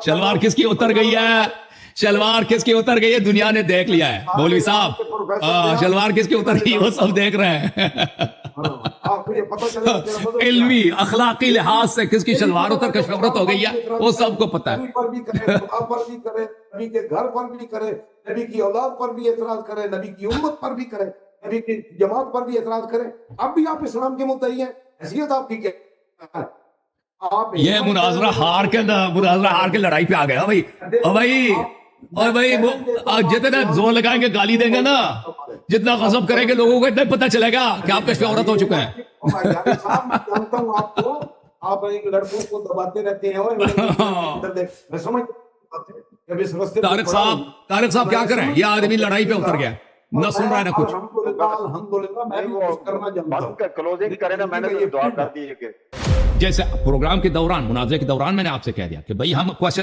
شلوار کس کی اتر گئی ہے؟ شلوار کس کی اتر گئی ہے؟ دنیا نے دیکھ لیا ہے مولوی صاحب، شلوار کس کی اتر گئی وہ سب دیکھ رہے ہیں۔ علمی اخلاقی لحاظ سے کس کی شلوار اتر کے شہرت ہو گئی ہے وہ سب کو پتا ہے۔ نبی پر بھی کرے، خدا پر بھی کرے، نبی کے گھر پر بھی کرے، نبی کی اولاد پر بھی اعتراض کرے، نبی کی امت پر بھی کرے، نبی کی جماعت پر بھی اعتراض کرے، اب بھی آپ اسلام کے مدعی ہیں، حیثیت آپ کی کیا ہے؟ آپ یہ مناظرہ ہار کے لڑائی پہ آ گیا بھائی، اور بھائی جتنا زور لگائیں گے گالی دیں گے نا، جتنا غضب کریں گے لوگوں کو اتنا پتہ چلے گا کہ آپ کشف عورت ہو چکے ہیں۔ صاحب میں جانتا ہوں آپ کو، آپ ایک لڑکوں کو دباتے رہتے ہیں اور میں سمجھتا طارق صاحب کیا کریں؟ یہ آدمی لڑائی پہ اتر گیا، نہ سن رہا ہے نہ کچھ۔ الحمدللہ میں بھی کچھ کرنا جانتا ہوں۔ کلوزنگ کرے نا، میں نے دعا کر دی ہے کہ جیسے پروگرام کے دوران، مناظرے کے دوران میں نے آپ سے کہہ دیا کہ بھئی ہم کوشچن